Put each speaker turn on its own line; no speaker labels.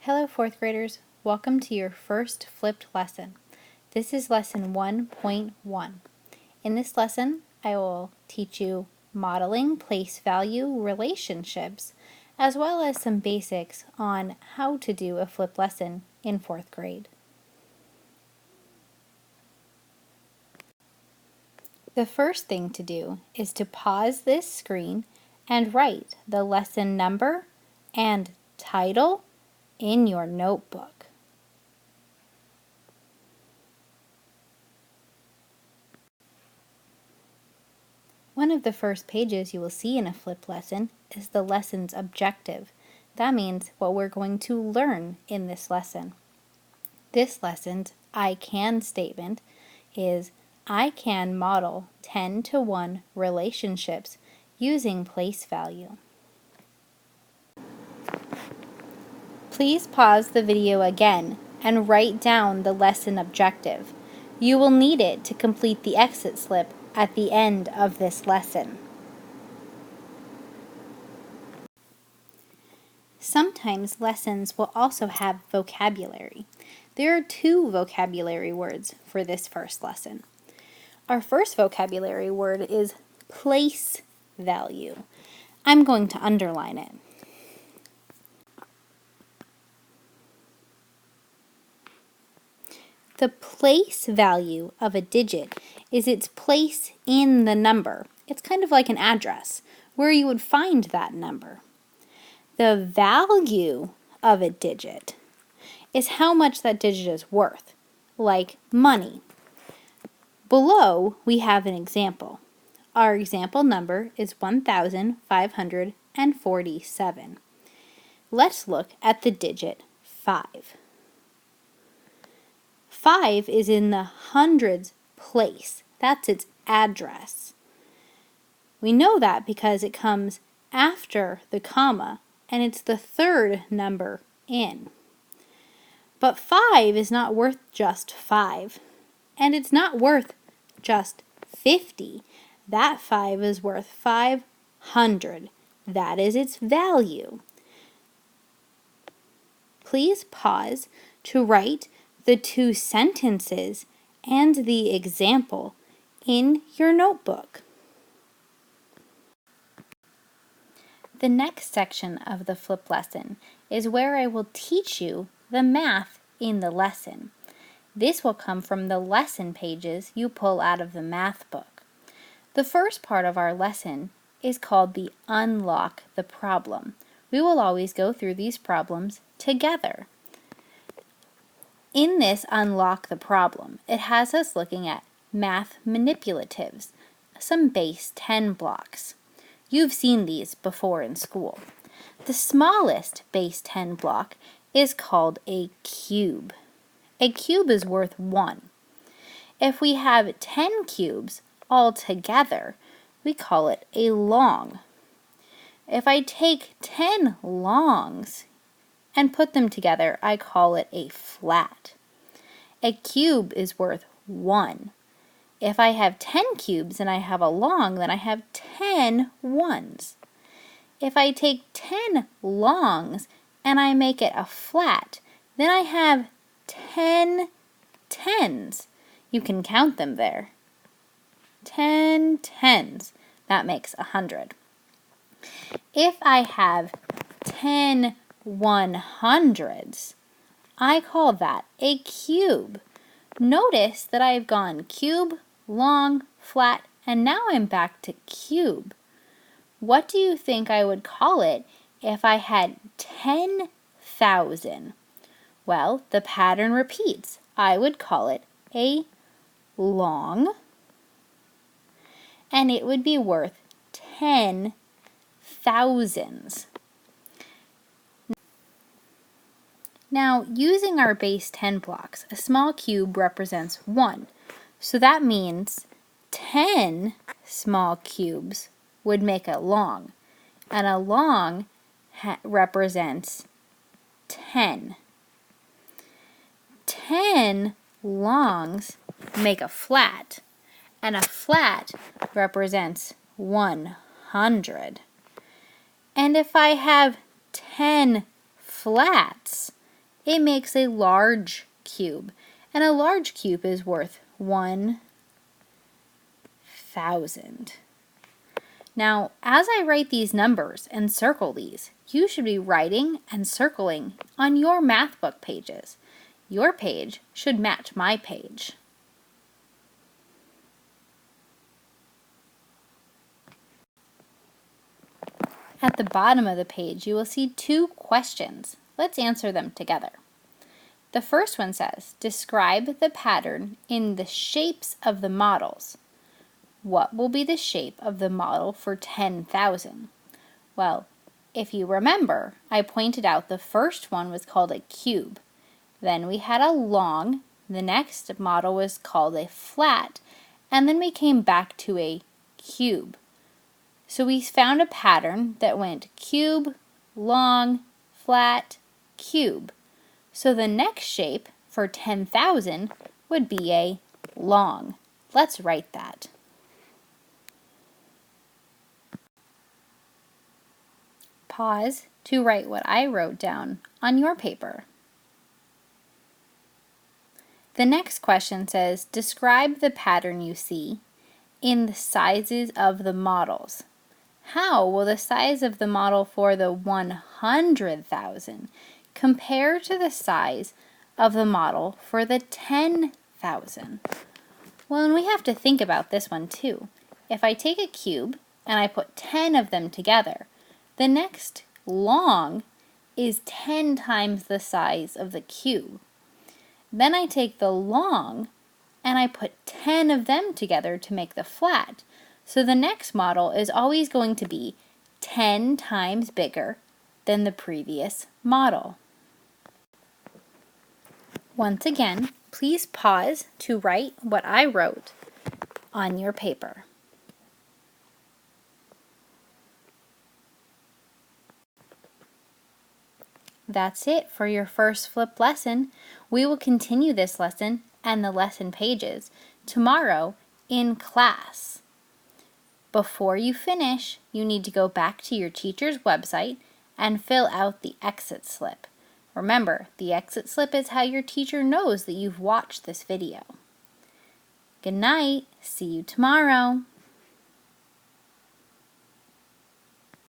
Hello, fourth graders. Welcome to your first flipped lesson. This is lesson 1.1. In this lesson, I will teach you modeling place value relationships, as well as some basics on how to do a flipped lesson in fourth grade. The first thing to do is to pause this screen and write the lesson number and title in your notebook. One of the first pages you will see in a flipped lesson is the lesson's objective. That means what we're going to learn in this lesson. This lesson's I can statement is I can model 10-to-1 relationships using place value. Please pause the video again and write down the lesson objective. You will need it to complete the exit slip at the end of this lesson. Sometimes lessons will also have vocabulary. There are 2 vocabulary words for this first lesson. Our first vocabulary word is place value. I'm going to underline it. The place value of a digit is its place in the number. It's kind of like an address, where you would find that number. The value of a digit is how much that digit is worth, like money. Below, we have an example. Our example number is 1,547. Let's look at the digit 5. 5 is in the hundreds place. That's its address. We know that because it comes after the comma, and it's the 3rd number in. But 5 is not worth just 5, and it's not worth just 50. That 5 is worth 500. That is its value. Please pause to write the 2 sentences and the example in your notebook. The next section of the flip lesson is where I will teach you the math in the lesson. This will come from the lesson pages you pull out of the math book. The first part of our lesson is called the Unlock the Problem. We will always go through these problems together. In this Unlock the Problem, it has us looking at math manipulatives, some base 10 blocks. You've seen these before in school. The smallest base 10 block is called a cube. A cube is worth 1. If we have 10 cubes all together, we call it a long. If I take 10 longs and put them together, I call it a flat. A cube is worth 1. If I have 10 cubes and I have a long, then I have 10 ones. If I take 10 longs and I make it a flat, then I have 10 tens. You can count them there. 10 tens. That makes 100. If I have 10 100s, I call that a cube. Notice that I've gone cube, long, flat, and now I'm back to cube. What do you think I would call it if I had 10,000? Well, the pattern repeats. I would call it a long, and it would be worth 10 thousands. Now, using our base 10 blocks, a small cube represents 1. So that means 10 small cubes would make a long. And a long represents 10. 10 longs make a flat. And a flat represents 100. And if I have 10 flats, it makes a large cube, and a large cube is worth 1,000. Now, as I write these numbers and circle these, you should be writing and circling on your math book pages. Your page should match my page. At the bottom of the page, you will see 2 questions. Let's answer them together. The first one says, describe the pattern in the shapes of the models. What will be the shape of the model for 10,000? Well, if you remember, I pointed out the first one was called a cube. Then we had a long, the next model was called a flat, and then we came back to a cube. So we found a pattern that went cube, long, flat, cube. So the next shape for 10,000 would be a long. Let's write that. Pause to write what I wrote down on your paper. The next question says, describe the pattern you see in the sizes of the models. How will the size of the model for the 100,000 compare to the size of the model for the 10,000? Well, and we have to think about this one too. If I take a cube and I put 10 of them together, the next long is 10 times the size of the cube. Then I take the long and I put 10 of them together to make the flat. So the next model is always going to be 10 times bigger than the previous model. Once again, please pause to write what I wrote on your paper. That's it for your first flip lesson. We will continue this lesson and the lesson pages tomorrow in class. Before you finish, you need to go back to your teacher's website and fill out the exit slip. Remember, the exit slip is how your teacher knows that you've watched this video. Good night. See you tomorrow.